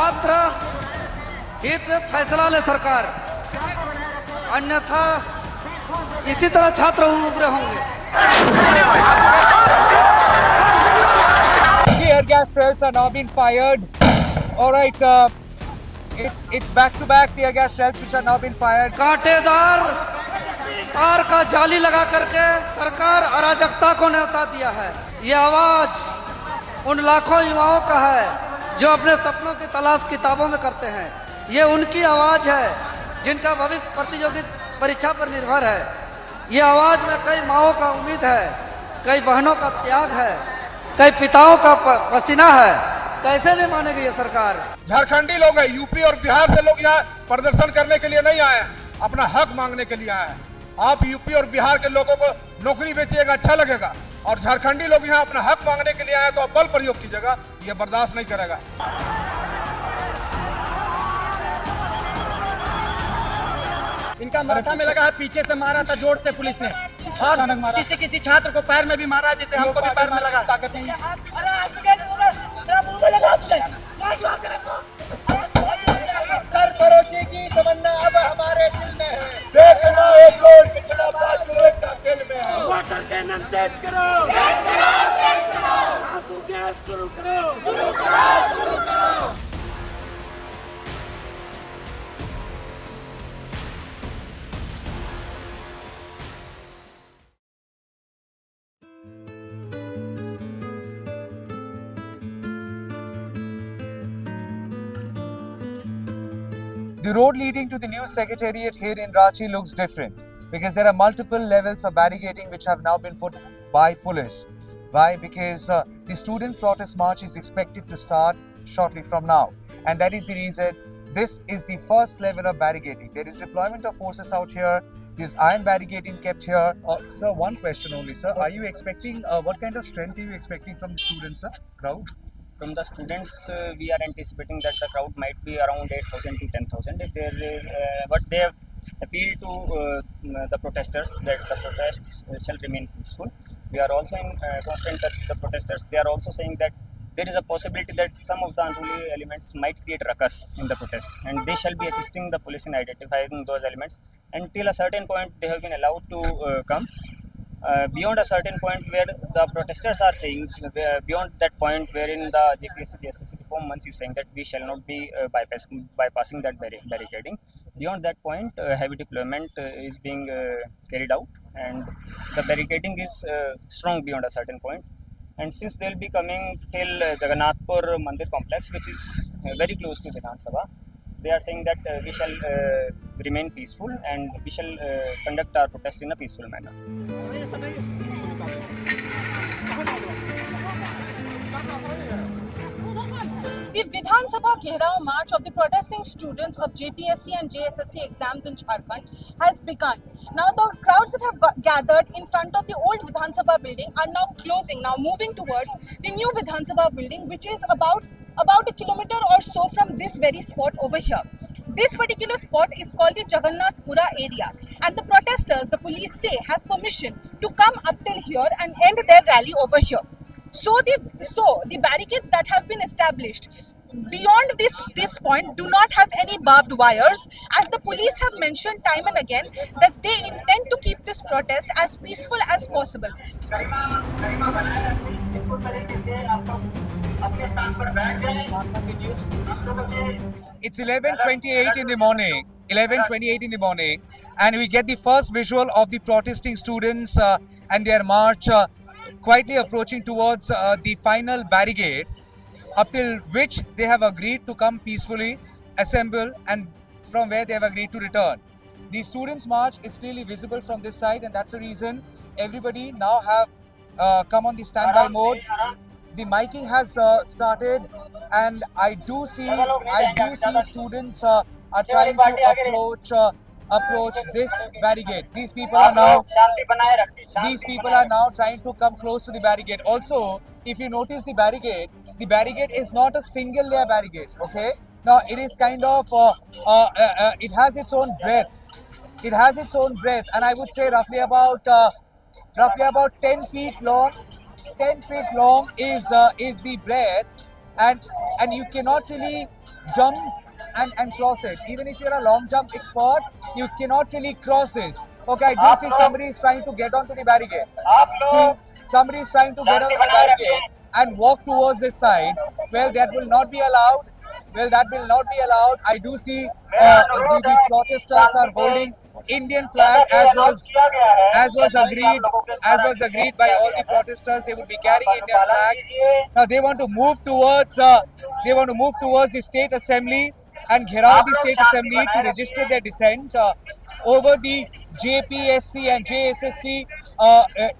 छात्र हित में फैसला ले सरकार, अन्यथा इसी तरह छात्र उग्र होंगे। Tear gas shells are now being fired. All right, it's back-to-back tear gas shells which are now being fired. कांटेदार तार का जाली लगा करके सरकार अराजकता को न्योता दिया है। ये आवाज उन लाखों युवाओं का है जो अपने सपनों की तलाश किताबों में करते हैं। ये उनकी आवाज है जिनका भविष्य प्रतियोगी परीक्षा पर निर्भर है। ये आवाज में कई माँओं का उम्मीद है, कई बहनों का त्याग है, कई पिताओं का पसीना है। कैसे नहीं मानेगी ये सरकार? झारखंडी लोग हैं, यूपी और बिहार से लोग यहाँ प्रदर्शन करने के लिए नहीं आए हैं, अपना हक मांगने के लिए आए हैं। आप यूपी और बिहार के लोगों को नौकरी बेचिएगा, अच्छा लगेगा, और झारखंडी लोग यहाँ अपना हक मांगने के लिए आए तो आप बल प्रयोग कीजिएगा, ये बर्दाश्त नहीं करेगा। इनका माथा में लगा है, पीछे से मारा था जोर से पुलिस ने, और किसी छात्र को पैर में भी मारा, जिसे हमको भी पैर में लगा। ताकत नहीं है। सरफरोशी की तमन्ना अब हमारे दिल में है, देखना है जोर कितना बाजू एक दिल में है। वाटर कैनन तेज करो, आंसू गैस शुरू करो। The road leading to the new secretariat here in Ranchi looks different because there are multiple levels of barricading which have now been put by police. Why? Because the student protest march is expected to start shortly from now, and that is the reason this is the first level of barricading. There is deployment of forces out here. There's iron barricading kept here. Sir, one question only, sir. Are you expecting, what kind of strength are you expecting from the students, sir? Crowd? From the students, we are anticipating that the crowd might be around 8,000 to 10,000. If there is, but they have appealed to the protesters that the protests shall remain peaceful. We are also in constant touch with the protesters. They are also saying that there is a possibility that some of the unruly elements might create ruckus in the protest, and they shall be assisting the police in identifying those elements. Until a certain point, they have been allowed to come. Beyond a certain point where the protesters are saying, beyond that point wherein the JPSC DSSC reform month is saying that we shall not be bypassing that barricading. Beyond that point, heavy deployment is being carried out, and the barricading is strong beyond a certain point. And since they will be coming till Jagannathpur Mandir complex, which is very close to Vidhan Sabha, they are saying that we shall remain peaceful and we shall conduct our protest in a peaceful manner. The Vidhan Sabha Gherao march of the protesting students of JPSC and JSSC exams in Jharkhand has begun. Now the crowds that have gathered in front of the old Vidhan Sabha building are now closing, now moving towards the new Vidhan Sabha building, which is about a kilometer or so from this very spot over here. This particular spot is called the Jagannath Pura area, and the protesters, the police say, have permission to come up till here and end their rally over here. So the barricades that have been established beyond this point do not have any barbed wires, as the police have mentioned time and again that they intend to keep this protest as peaceful as possible. It's 11:28 in the morning. 11:28 in the morning, and we get the first visual of the protesting students and their march quietly approaching towards the final barricade, up till which they have agreed to come peacefully, assemble, and from where they have agreed to return. The students' march is clearly visible from this side, and that's the reason everybody now have come on the standby mode. The miking has started, and I do see students are trying to approach this barricade. These people are now trying to come close to the barricade. Also, if you notice the barricade is not a single layer barricade. Okay, now it is kind of it has its own breadth. It has its own breadth, and I would say roughly about 10 feet long. 10 feet long is the breadth, and you cannot really jump and cross it. Even if you're a long jump expert, you cannot really cross this. Okay, I do see somebody is trying to get onto the barricade. See, somebody is trying to get onto the barricade and walk towards this side. Well, that will not be allowed. Well, that will not be allowed. I do see the protesters are holding Indian flag as was agreed by all the protesters. They would be carrying Indian flag. Now they want to move towards the state assembly and gherav the state assembly to register their dissent over the JPSC and JSSC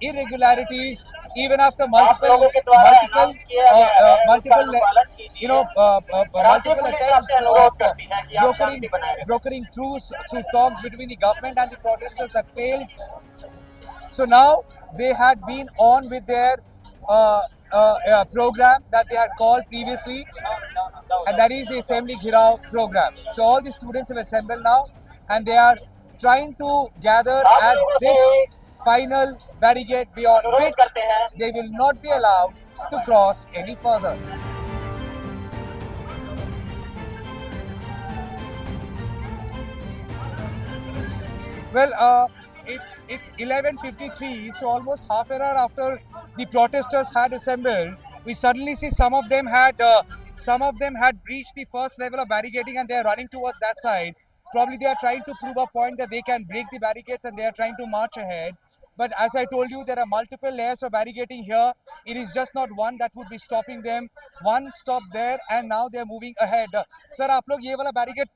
irregularities, even after multiple attempts of brokering truce through talks between the government and the protesters have failed. So now they had been on with their program that they had called previously, and that is the Assembly Ghirav program. So all the students have assembled now, and they are trying to gather at this final barricade, beyond which they will not be allowed to cross any further. Well, it's 11:53, so almost half an hour after the protesters had assembled, we suddenly see some of them had breached the first level of barricading, and they are running towards that side. Probably they are trying to prove a point that they can break the barricades, and they are trying to march ahead. But as I told you, there are multiple layers of barricading here. It is just not one that would be stopping them. One stop there, and now they are moving ahead. Sir, आप लोग ये वाला barricade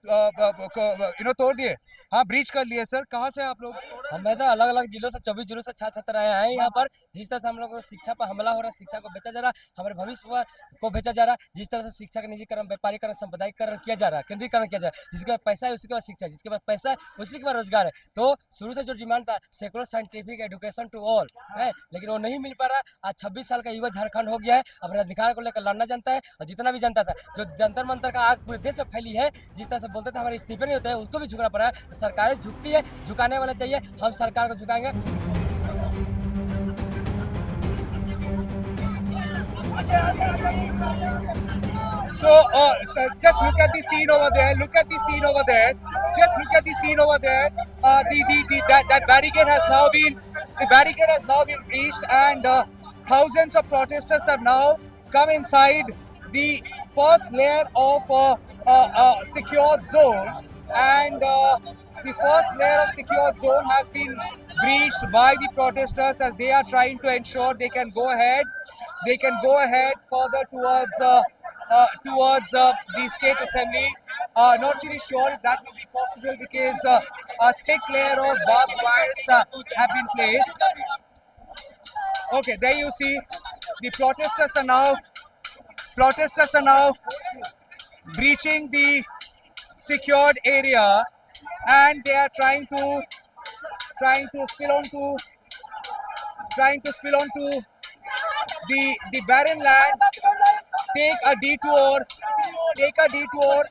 तोड़ दिए? हाँ, breach कर लिए sir. कहाँ से आप लोग? हमें तो अलग अलग जिलों से 24 जिलों से छात्र छात्र आए हैं यहाँ पर। जिस तरह से हम लोग को शिक्षा पर हमला हो रहा है, शिक्षा को बेचा जा रहा है, हमारे भविष्य को बेचा जा रहा है, जिस तरह से शिक्षा का निजीकरण, व्यापारीकरण, सांप्रदायिकरण किया जा रहा है, केंद्रीकरण किया जा रहा है। जिसके पास पैसा है उसी के पास शिक्षा, जिसके पास पैसा है उसी के पास रोजगार है। तो शुरू से जो डिमांड था secular scientific education to all है, लेकिन वो नहीं मिल पा रहा। आज 26 साल का युवा झारखंड हो गया है, अपने अधिकार को लेकर लड़ना जानता है, और जितना भी जानता था, जो जंतर मंतर का आग पूरे देश में फैली है, जिस तरह से बोलते थे हमारे इस्तीफे नहीं होते हैं, उसको भी झुकना पड़ा है। तो सरकारें झुकती है, झुकाने वाला चाहिए, हम सरकार को झुकाएंगे। So just look at the scene over there. Look at the scene over there. Just look at the scene over there. That barricade has now been breached, and thousands of protesters have now come inside the first layer of secured zone, and the first layer of secured zone has been breached by the protesters as they are trying to ensure they can go ahead. They can go ahead further towards the state assembly. Not really sure if that will be possible because a thick layer of barbed wires have been placed. Okay, there you see the protesters are now breaching the secured area, and they are trying to spill onto the barren land, take a detour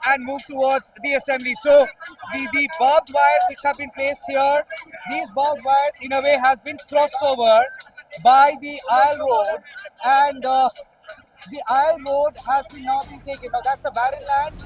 and move towards the assembly. So the barbed wires which have been placed here, these barbed wires in a way has been crossed over by the Isle Road, and the Isle Road has been now been taken. Now that's a barren land.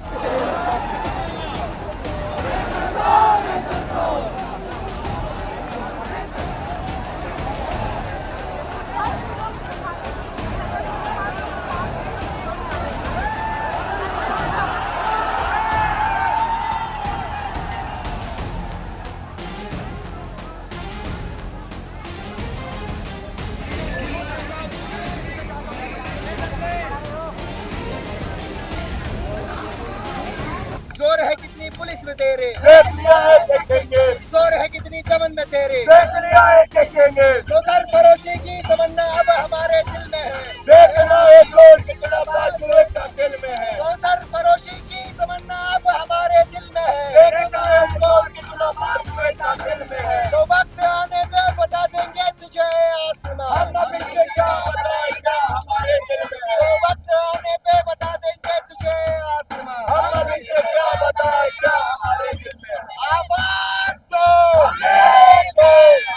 जोर है कितनी police में तेरे, देख लिया है देखेंगे, जोर है कितनी दमन में तेरे, देख लिया है देखेंगे, तो सर फरोशी की तमन्ना अब हमारे दिल में है, देखना है जोर कितना बाजुए का दिल में है, तो सर फरोशी की तमन्ना अब हमारे दिल में है, देखना है जोर कितना बाजुए का दिल में है। तो वक्त आने पे बता देंगे तुझे आसमां, हम अभी से क्या बताएं क्या हमारे दिल में है, तो वक्त आने पे बता देंगे तुझे आसमां, हम अभी से क्या बताएं क्या हमारे दिल में है। आवाज दो,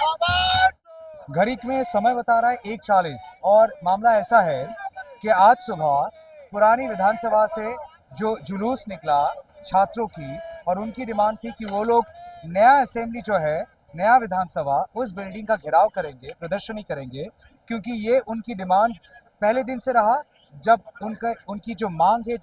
आवाज दो। घड़ी में समय बता रहा है 1:40 और मामला ऐसा है कि आज सुबह पुरानी विधानसभा से जो जुलूस निकला छात्रों की, और उनकी डिमांड थी कि वो लोग नया असेंबली जो है, नया विधानसभा, उस बिल्डिंग का घेराव करेंगे, प्रदर्शनी करेंगे, क्योंकि ये उनकी डिमांड पहले दिन से रहा। जब उनकी जो मांग है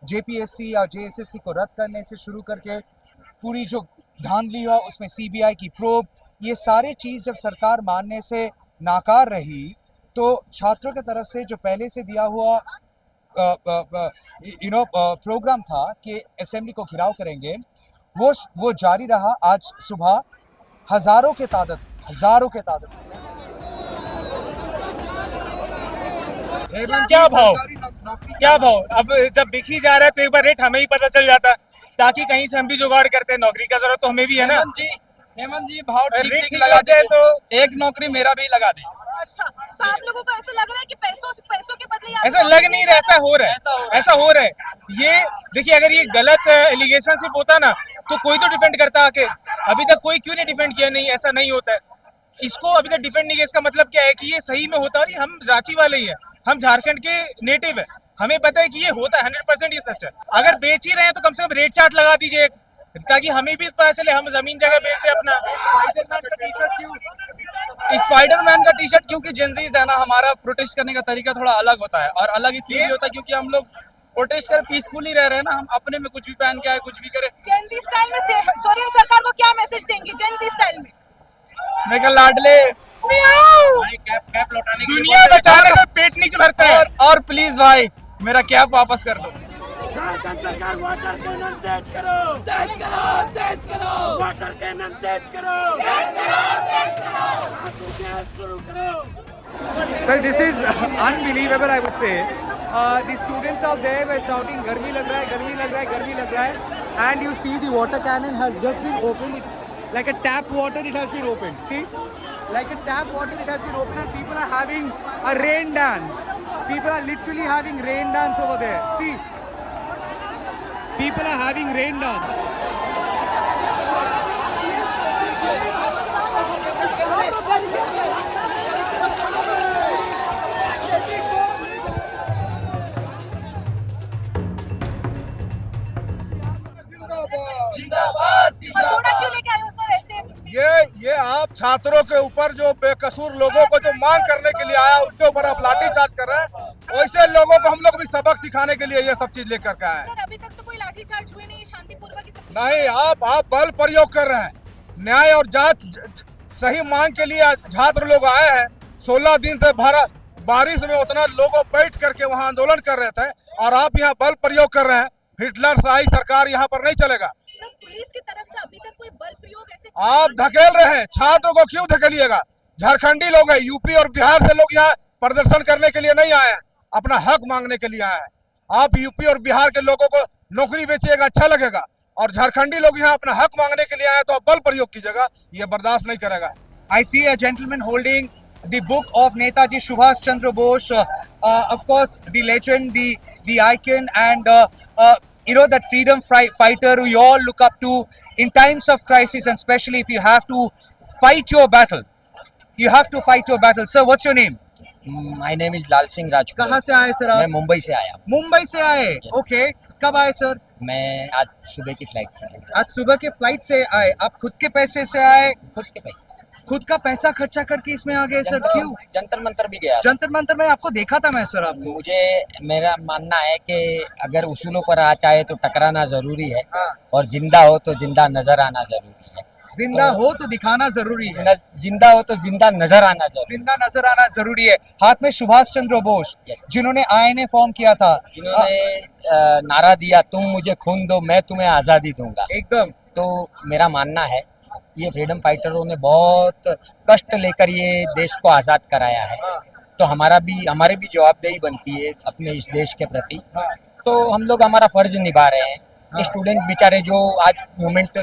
जेपीएससी या जेएसएससी को रद्द करने से शुरू करके पूरी जो धांधली हुआ उसमें सीबीआई की प्रोब, ये सारे चीज़ जब सरकार मानने से नाकार रही, तो छात्रों की तरफ से जो पहले से दिया हुआ प्रोग्राम था कि असेंबली को घिराव करेंगे, वो जारी रहा। आज सुबह हजारों के तादाद क्या भाव अब जब दिख ही जा रहा है तो एक बार रेट हमें ही पता चल जाता है, ताकि कहीं से हम भी जुगाड़ करते हैं। नौकरी का जरूरत तो हमें भी है ना। हेमंत जी भाव रेट ठीक लगा दे तो एक नौकरी मेरा भी लगा दे। अच्छा, तो आप लोगों को ऐसा लग रहा है कि पैसों के बदले आप ऐसा लग नहीं रहा, ऐसा हो रहा है। ये देखिए, अगर ये गलत एलिगेशन सिर्फ होता ना तो कोई तो डिफेंड करता आके। अभी तक कोई क्यों नहीं डिफेंड किया? नहीं, ऐसा नहीं होता है। इसको अभी तक डिफेंड नहीं किया। इसका मतलब क्या है कि ये सही में होता है। और हम रांची वाले ही हैं, हम झारखंड के नेटिव है, हमें पता है कि ये होता है। 100% ये सच है। अगर बेच ही रहे हैं तो कम से कम रेट चार्ट लगा दीजिए, ताकि हमें भी पता चले, हम जमीन जगह बेच दे अपना। स्पाइडरमैन का टी शर्ट क्योंकि जेंजीज है ना, हमारा प्रोटेस्ट करने का तरीका थोड़ा अलग होता है, और अलग इसलिए भी होता है क्योंकि हम लोग प्रोटेस्ट कर पीसफुली रह रहे हैं ना। हम अपने में कुछ भी पहन के आए, कुछ भी करे। जेनजी स्टाइल में सोरेन सरकार को क्या मैसेज देंगे जेनजी स्टाइल में? मैं कल लाडले कैप लौटाने की दुनिया बचाने से पेट नीचे भरता है। और प्लीज भाई मेरा कैप वापस कर दो। झारखंड सरकार वाटर कैनन तेज करो, वाटर कैनन तेज करो, शुरू करो। Well, this is unbelievable, I would say. The students out there were shouting, "Garmi lag raha hai, garmi lag raha hai, garmi lag raha hai," and you see the water cannon has just been opened. Like a tap water, it has been opened. See, like a tap water, it has been opened, and people are having a rain dance. People are literally having rain dance over there. See, people are having rain dance. हथौड़ा क्यों लेके आए हो sir ऐसे? ये आप छात्रों के ऊपर जो बेकसूर लोगों को जो मांग करने के लिए आया उसके ऊपर आप लाठीचार्ज कर रहे हैं। वैसे लोगों को हम लोग भी सबक सिखाने के लिए ये सब चीज लेकर के आए हैं। सर अभी तक तो कोई लाठीचार्ज हुए नहीं, शांतिपूर्वक ही सब। नहीं, आप बल प्रयोग कर रहे हैं। न्याय और जांच सही मांग के लिए छात्र लोग आए हैं। 16 दिन से बारिश में उतना लोग बैठ करके वहाँ आंदोलन कर रहे थे, और आप यहाँ बल प्रयोग कर रहे हैं। हिटलर शाही सरकार यहाँ पर नहीं चलेगा। सर पुलिस की तरफ से अभी तक कोई बल प्रयोग ऐसे आप धकेल रहे हैं। छात्रों को क्यों धकेलिएगा? झारखंडी लोग हैं, यूपी और बिहार से लोग यहाँ प्रदर्शन करने के लिए नहीं आए हैं, अपना हक मांगने के लिए आए हैं। आप यूपी और बिहार के लोगों को नौकरी बेचिएगा, अच्छा लगेगा, और झारखंडी लोग यहाँ अपना हक मांगने के लिए आए तो आप बल प्रयोग कीजिएगा, ये बर्दाश्त नहीं करेगा। I see a gentleman holding the book of Netaji Subhash Chandra Bose, of course the legend, the icon, and you know, that freedom fighter we all look up to in times of crisis, and especially if you have to fight your battle. You have to fight your battle. Sir, what's your name? My name is Lal Singh Rajput. कहाँ से आए sir आप? मैं मुंबई से आया। मुंबई से आए? Okay, कब आए सर? मैं आज सुबह की फ्लाइट से आया। आज सुबह के फ्लाइट से आए। आप खुद के पैसे से आए? खुद के पैसे से। खुद का पैसा खर्चा करके इसमें आ गए सर? क्यों? जंतर मंतर भी गया। जंतर मंतर में आपको देखा था मैं सर आपको। मुझे मेरा मानना है कि अगर उसूलों पर आँच आए तो टकराना जरूरी है, और जिंदा हो तो जिंदा नजर आना जरूरी है। जिंदा हो तो दिखाना जरूरी है, जिंदा हो तो जिंदा नजर आना जरूरी, जिंदा नजर आना जरूरी है। हाथ में सुभाष चंद्र बोस, जिन्होंने आईएनए फॉर्म किया था, जिन्होंने नारा दिया, तुम मुझे खून दो मैं तुम्हें आजादी दूंगा। एकदम। तो मेरा मानना है ये फ्रीडम फाइटरों ने बहुत कष्ट लेकर ये देश को आजाद कराया है, तो हमारी भी जवाबदेही बनती है अपने इस देश के प्रति। तो हम लोग हमारा फर्ज निभा रहे हैं। स्टूडेंट बेचारे जो आज मूवमेंट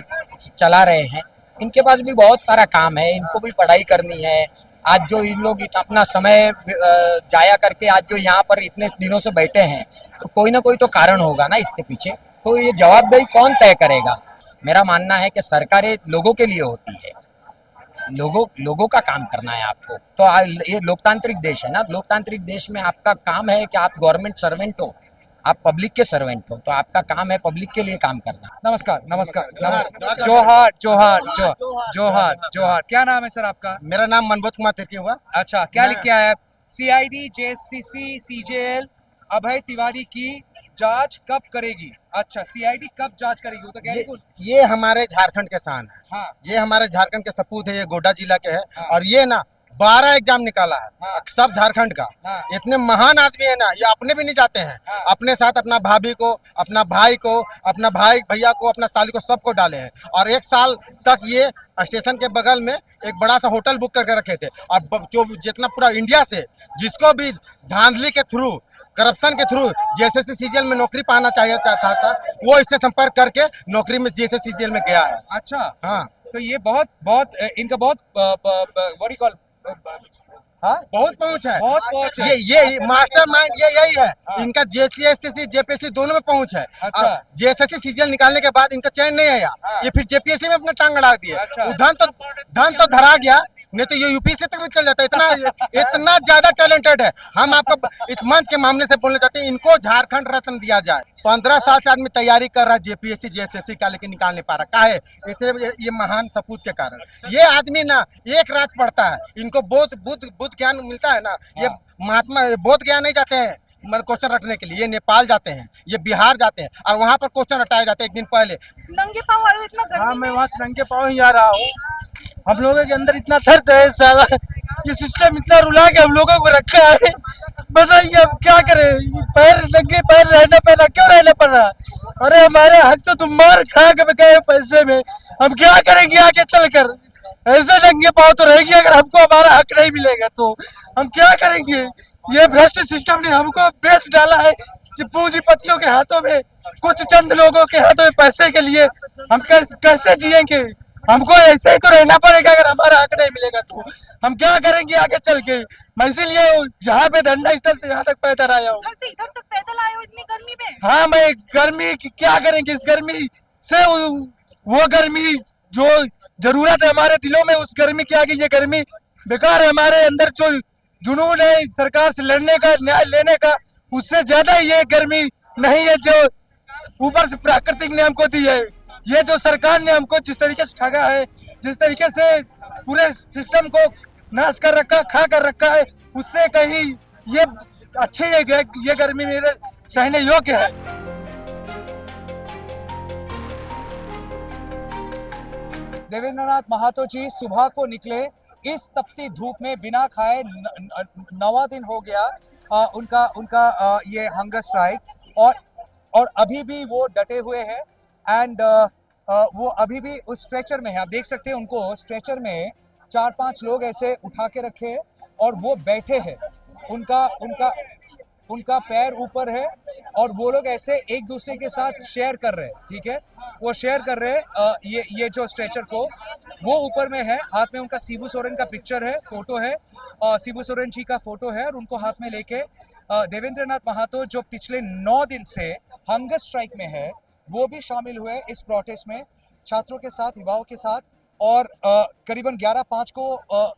चला रहे हैं, इनके पास भी बहुत सारा काम है, इनको भी पढ़ाई करनी है। आज जो इन लोग अपना समय जाया करके आज जो यहाँ पर इतने दिनों से बैठे हैं, तो कोई ना कोई तो कारण होगा ना इसके पीछे। तो ये जवाबदेही कौन तय करेगा? मेरा मानना है कि सरकारें लोगों के लिए होती है, लोगों का काम करना है आपको। तो ये लोकतांत्रिक देश है ना, लोकतांत्रिक देश में आपका काम है कि आप गवर्नमेंट सर्वेंट हो, आप पब्लिक के सर्वेंट हो, तो आपका काम है पब्लिक के लिए काम करना। नमस्कार नमस्कार नमस्कार, जोहार जोहार जोहार जोहार जोहार। क्या नाम है सर आपका? मेरा नाम मनबोध कुमार तिर्की हुआ। अच्छा, क्या लिख के आया है? CID JSCC CJL अभय तिवारी की जांच कब करेगी? अच्छा, CID कब जांच करेगी? वो तो कह रही ये हमारे झारखंड के शान है। हाँ ये हमारे झारखंड के सपूत है, ये गोड्डा जिला के है। हाँ। और ये ना 12 एग्जाम निकाला है, हाँ। सब झारखंड का। हाँ। इतने महान आदमी है ना, ये अपने भी नहीं जाते हैं। हाँ। अपने साथ अपना भाभी को, अपना भाई को, अपना भाई भैया को, अपना साली को, सबको डाले हैं। और 1 साल तक ये स्टेशन के बगल में एक बड़ा सा होटल बुक करके रखे थे। और जो जितना पूरा इंडिया से जिसको भी धांधली के थ्रू, करप्शन के थ्रू JSSC CGL में नौकरी पाना चाहता था, वो इससे संपर्क करके नौकरी में JSSC CGL में गया है। अच्छा, हाँ, तो ये बहुत बहुत इनका बहुत व्हाट यू कॉल, हाँ बहुत पहुंच है। बहुत पहुंच है। ये मास्टरमाइंड ये यही है। हाँ। इनका JSSC JPSC दोनों में पहुंच है। अच्छा। JSSC CGL निकालने के बाद इनका चयन नहीं आया, हाँ। ये फिर JPSC में अपना टांग अड़ा दिए। अच्छा। वो धन तो धरा गया, नहीं तो ये UPSC तक भी चल जाता है। इतना ज्यादा टैलेंटेड है। हम आपको इस मंच के मामले से बोलना चाहते हैं, इनको झारखंड रत्न दिया जाए। 15 साल से आदमी तैयारी कर रहा है JPSC JSSC का, लेकिन निकाल नहीं पा रहा। काहे? इससे ये महान सपूत के कारण। ये आदमी ना एक रात पढ़ता है, इनको बुद्ध ज्ञान मिलता है ना। ये महात्मा बोध ज्ञान नहीं जाते हैं क्वेश्चन रखने के लिए, ये नेपाल जाते हैं, ये बिहार जाते हैं, और वहाँ पर क्वेश्चन रटाए जाते हैं। एक दिन पहले नंगे पाँव आए हो इतना गर्मी हाँ, में? मैं वहाँ से नंगे पाँव ही आ रहा हूँ। हम लोगों के अंदर इतना दर्द है साला, ये सिस्टम इतना रुला के हम लोगों को रखा है। बताइए अब क्या करें? पैर नंगे पैर रहना पड़ा, क्यों रहना पड़ रहा? अरे हमारे हक तो तुम मार खा के गए पैसे में, हम क्या करेंगे आगे चलकर? ऐसे नंगे पाँव तो रहेगी अगर हमको हमारा हक नहीं मिलेगा तो हम क्या करेंगे? ये भ्रष्ट सिस्टम ने हमको बेच डाला है पूंजीपतियों के हाथों में, कुछ चंद लोगों के हाथों में पैसे के लिए। हम कैसे जिएंगे? हमको ऐसे ही तो रहना पड़ेगा अगर हमारा हक नहीं मिलेगा तो। हम क्या करेंगे आगे चल के? मैं इसीलिए जहाँ पे धरना स्थल से यहाँ तक पैदल आया हूँ। उधर से इधर तक पैदल आए हो इतनी गर्मी में? हाँ, मैं गर्मी क्या करेंगे इस गर्मी से? वो गर्मी जो जरूरत है हमारे दिलों में, उस गर्मी की आगे ये गर्मी बेकार है। हमारे अंदर जो जुनून है सरकार से लड़ने का, न्याय लेने का, उससे ज्यादा ये गर्मी नहीं है जो ऊपर से प्राकृतिक ने हमको दी है। ये जो सरकार ने हमको जिस तरीके से ठगा है, जिस तरीके से पूरे सिस्टम को नाश कर रखा, खा कर रखा है, उससे कहीं ये अच्छी है, ये गर्मी मेरे सहने योग्य है। देवेंद्रनाथ महतो जी सुबह को निकले इस तपती धूप में बिना खाए, 9वां दिन हो गया उनका ये हंगर स्ट्राइक, और अभी भी वो डटे हुए हैं। एंड वो अभी भी उस स्ट्रेचर में है। आप देख सकते हैं उनको स्ट्रेचर में 4-5 लोग ऐसे उठा के रखे हैं और वो बैठे हैं। उनका पैर ऊपर है और वो लोग ऐसे एक दूसरे के साथ शेयर कर रहे हैं। ठीक है, वो शेयर कर रहे हैं ये जो स्ट्रेचर को, वो ऊपर में है। हाथ में उनका शिबू सोरेन का पिक्चर है, फोटो है, शिबू सोरेन जी का फोटो है, और उनको हाथ में लेके देवेंद्रनाथ महतो जो पिछले 9 दिन से हंगर स्ट्राइक में है, वो भी शामिल हुए इस प्रोटेस्ट में छात्रों के साथ, युवाओं के साथ। और करीबन 11:05 को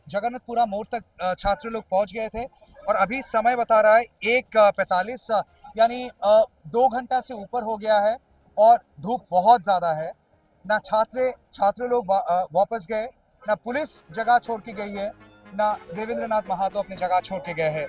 जगन्नाथपुरा मोड़ तक छात्र लोग पहुंच गए थे, और अभी समय बता रहा है 1:45, यानी 2 घंटा से ऊपर हो गया है, और धूप बहुत ज़्यादा है। ना छात्र लोग वापस गए, ना पुलिस जगह छोड़ के गई है, ना देवेंद्रनाथ महतो अपनी जगह छोड़ के गए हैं।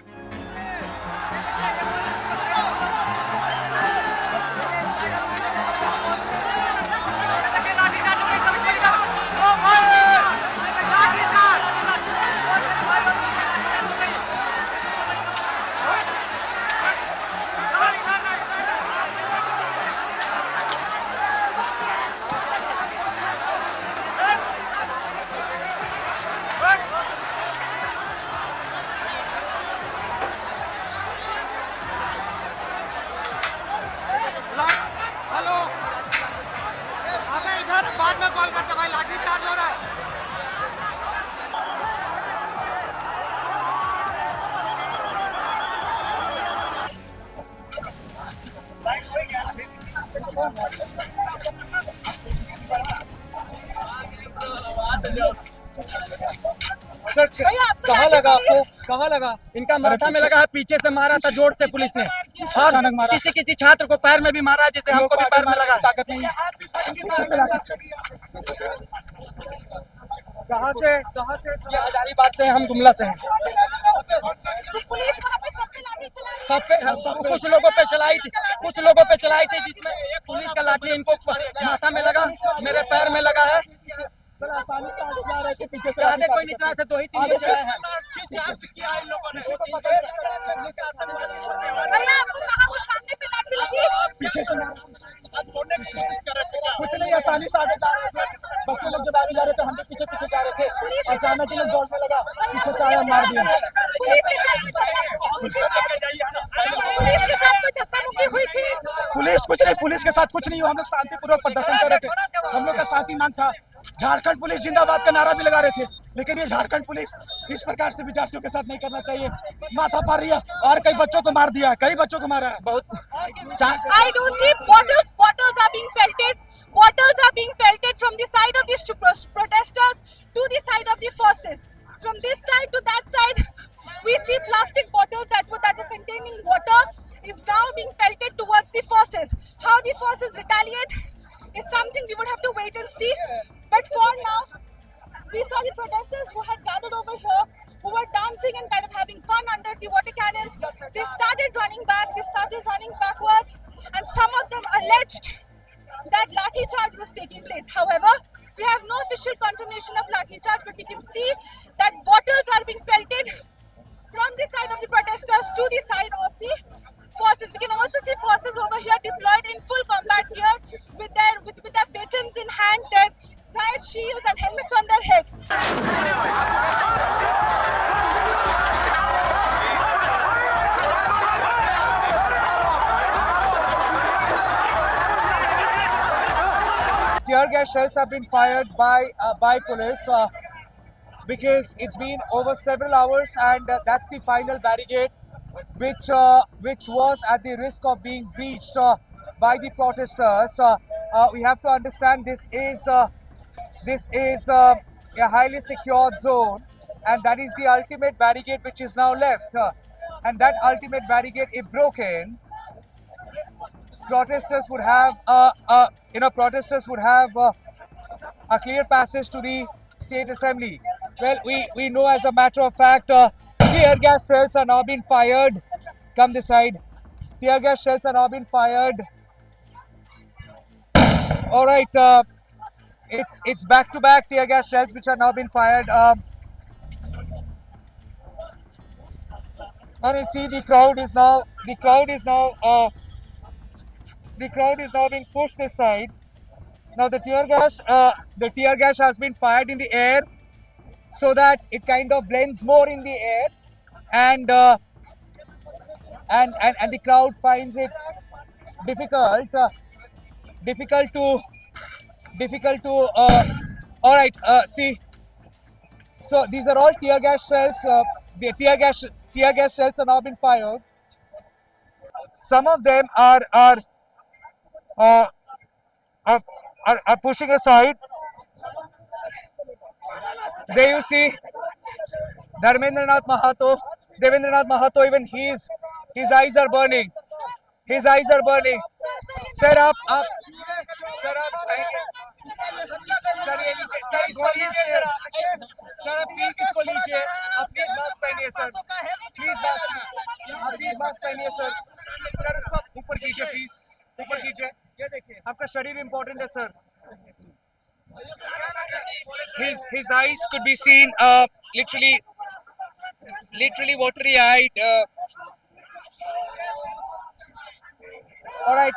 बाद में कॉल करते भाई, लाठी चार्ज हो रहा है। सर कहाँ लगा आपको? कहाँ लगा? इनका माथा में लगा है, पीछे से मारा था जोर से पुलिस ने। अचानक मारा। किसी किसी छात्र को पैर में भी मारा, जैसे हमको भी पैर में लगा। ताकत नहीं है। कहाँ से ये हजारीबाग से, हम गुमला से हैं। पुलिस वहाँ पे सब पे लाठी चलाई। सब कुछ लोगों पे चलाई थी, जिसमें एक पुलिस का लाठी इनको माथा में लगा, मेरे पैर में लगा है। ज्यादा कोई नहीं चलाया था, 2 ही 3 चलाए हैं। भैया आपको कहाँ वो सामने पे लाठी लगी? पीछे से कुछ नहीं, आसानी से आगे जा रहे थे बच्चे लोग, जब आगे जा रहे थे हम भी पीछे पीछे जा रहे थे, अचानक ही लोग दौड़ने लगा, पीछे से आया मार दिया। पुलिस के साथ कोई धक्का मुक्की हुई थी? पुलिस के साथ कुछ नहीं हुआ। हम लोग शांतिपूर्वक प्रदर्शन कर रहे थे। हम लोग का शांति मान था। झारखंड पुलिस जिंदाबाद का नारा भी लगा रहे थे, लेकिन ये झारखंड पुलिस इस प्रकार से विद्यार्थियों के साथ नहीं करना चाहिए। माथा फाड़ रही है और कई बच्चों को मार दिया है, कई बच्चों को मारा है। I do see bottles are being pelted. Bottles are being pelted from the side of these protesters to the side of the forces. From this side to that side, we see plastic bottles that were containing water is now being pelted towards the forces. How the forces retaliate is something we would have to wait and see. But for now, we saw the protesters who had gathered over here, who were dancing and kind of having fun under the water cannons. They started running back, they started running backwards, and some of them alleged that lathi charge was taking place. However, we have no official confirmation of lathi charge, but we can see that bottles are being pelted from the side of the protesters to the side of the forces. We can also see forces over here deployed in full combat gear with their batons in hand, their riot shields and helmets on their head. Tear gas shells have been fired by police because it's been over several hours, and that's the final barricade which was at the risk of being breached by the protesters. We have to understand this is a highly secured zone, and that is the ultimate barricade which is now left. And that ultimate barricade, if broken, protesters would have a clear passage to the state assembly. Well, we know as a matter of fact, tear gas shells are now being fired. Come this side. Tear gas shells are now being fired. All right, it's back-to-back tear gas shells which are now being fired. And you see the crowd is now being pushed this side. Now the tear gas has been fired in the air so that it kind of blends more in the air, and the crowd finds it difficult to all right, see, so these are all tear gas shells. The tear gas shells have now been fired. Some of them are pushing aside. There you see Devendranath Mahato, even his eyes are burning. His eyes are burning. Sir, up. Sir, please इसको लीजिए. आप please mask पहनिए sir. Please mask पहनिए sir. Sir इसको ऊपर कीजिए please. ऊपर कीजिए. ये देखिए आपका शरीर इम्पोर्टेंट है sir. His eyes could be seen literally watery eyed. All right,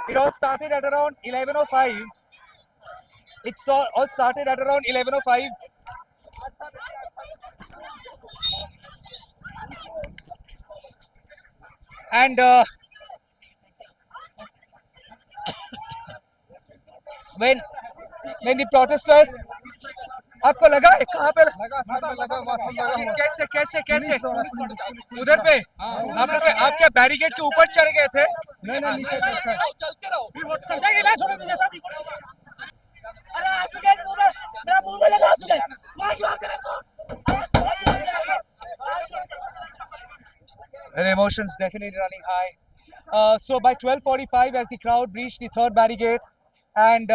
it all started at around 11:05. All started at around 11:05. And when the protesters, आपको लगा है कहाँ पे लगा? कैसे उधर पे आप लोग आपके बैरिकेड के ऊपर चढ़ गए थे? नहीं नीचे चलते रहो. मेरा मुंह में लगा उसने कौन जवाब देगा कौन And emotions definitely running high. So by 12:45, as the crowd breached the third barricade and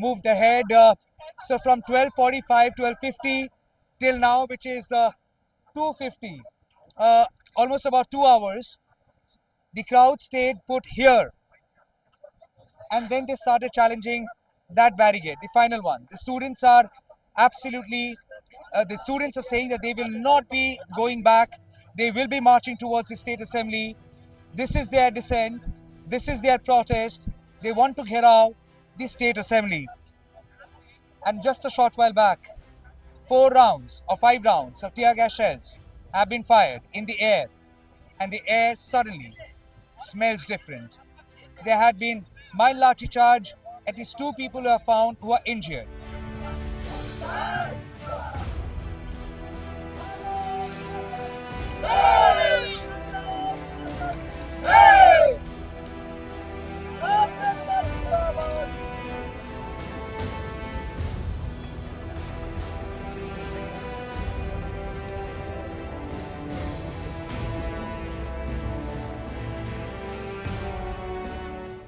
moved ahead, so from 12:45, 12:50 till now, which is 2:50, almost about 2 hours, the crowd stayed put here, and then they started challenging that barricade, the final one. The students are absolutely, the students are saying that they will not be going back. They will be marching towards the state assembly. This is their dissent. This is their protest. They want to get out the state assembly. And just a short while back, 4 rounds or 5 rounds of tear gas shells have been fired in the air, and the air suddenly smells different. There had been mild lathi charge. At least 2 people were found who are injured.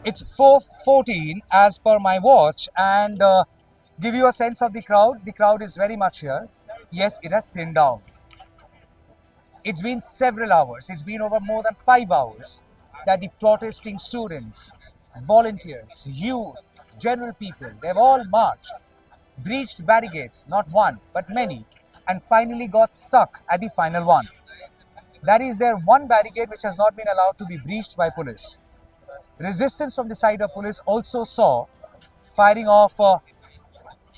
It's 4:14 as per my watch, and give you a sense of the crowd. The crowd is very much here. Yes, it has thinned down. It's been several hours. It's been over more than 5 hours that the protesting students, volunteers, youth, general people, they've all marched, breached barricades, not one, but many, and finally got stuck at the final one. That is their one barricade which has not been allowed to be breached by police. Resistance from the side of police also saw firing of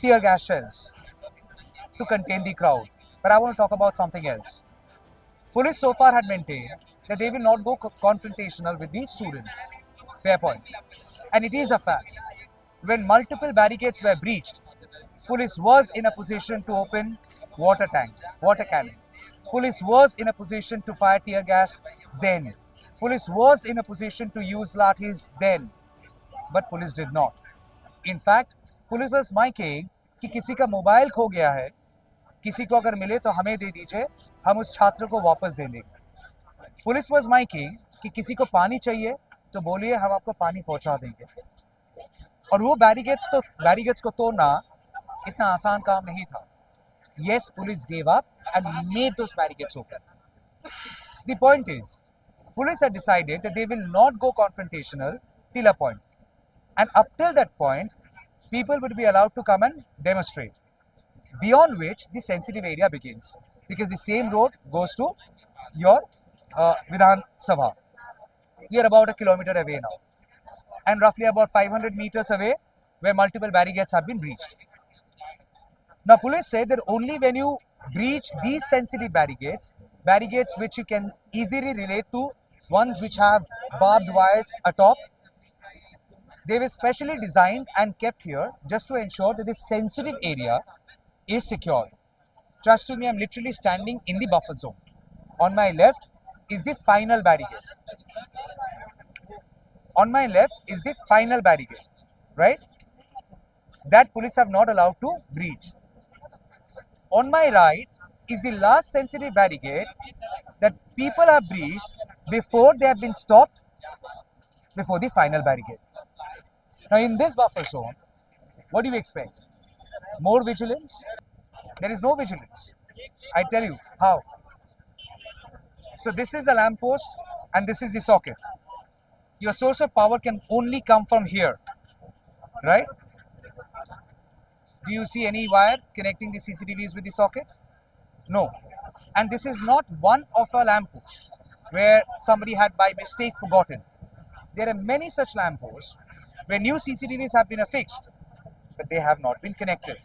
tear gas shells to contain the crowd. But I want to talk about something else. Police so far had maintained that they will not go confrontational with these students. Fair point. And it is a fact. When multiple barricades were breached, police was in a position to open water cannon. Police was in a position to fire tear gas then. Police was in a position to use lathis then, but police did not. In fact, police was miking कि किसी का mobile खो गया है, किसी को अगर मिले तो हमें दे दीजिए, हम उस छात्र को वापस दे देंगे. Police was miking कि किसी को पानी चाहिए तो बोलिए हम आपको पानी पहुंचा देंगे. और वो बैरिकेड्स को तोड़ना इतना आसान काम नहीं था. Yes, police gave up and made those barricades open. The point is, police had decided that they will not go confrontational till a point. And up till that point, people would be allowed to come and demonstrate. Beyond which, the sensitive area begins. Because the same road goes to your Vidhan Sabha. We are about a kilometer away now. And roughly about 500 meters away, where multiple barricades have been breached. Now, police say that only when you breach these sensitive barricades which you can easily relate to ones which have barbed wires atop, they were specially designed and kept here just to ensure that this sensitive area is secure. Trust to me, I'm literally standing in the buffer zone. On my left is the final barricade. On my left is the final barricade, right? That police have not allowed to breach. On my right is the last sensitive barricade that people have breached before they have been stopped before the final barricade. Now in this buffer zone, what do you expect? More vigilance? There is no vigilance. I tell you how. So this is a lamppost and this is the socket. Your source of power can only come from here, right? Do you see any wire connecting the CCTVs with the socket? No. And this is not one of a lamppost where somebody had by mistake forgotten. There are many such lampposts where new CCTVs have been affixed, but they have not been connected.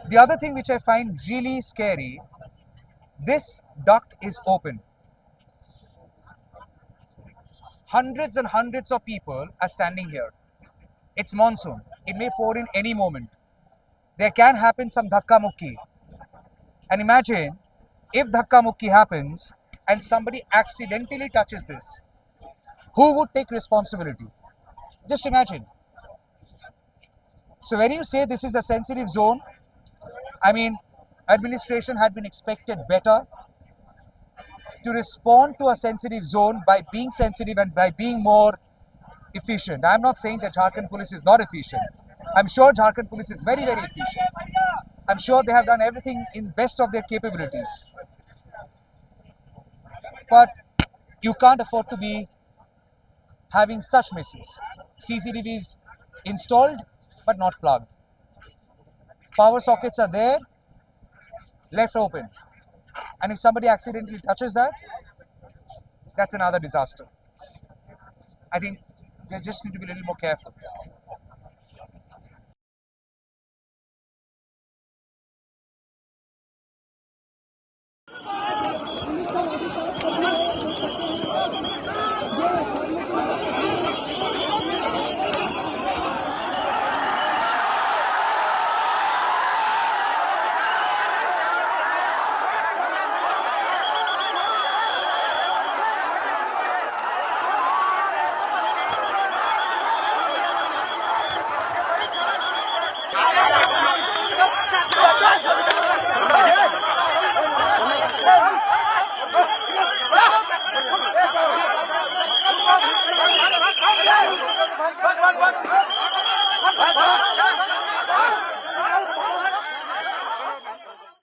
The other thing which I find really scary, this duct is open. Hundreds and hundreds of people are standing here. It's monsoon. It may pour in any moment. There can happen some dhakka mukki. And imagine if dhakka mukki happens and somebody accidentally touches this. Who would take responsibility? Just imagine. So when you say this is a sensitive zone, I mean, administration had been expected better to respond to a sensitive zone by being sensitive and by being more efficient. I'm not saying that Jharkhand police is not efficient. I'm sure Jharkhand police is very, very efficient. I'm sure they have done everything in best of their capabilities. But you can't afford to be having such misses. CCTVs installed but not plugged. Power sockets are there, left open. And if somebody accidentally touches that, that's another disaster. I think they just need to be a little more careful.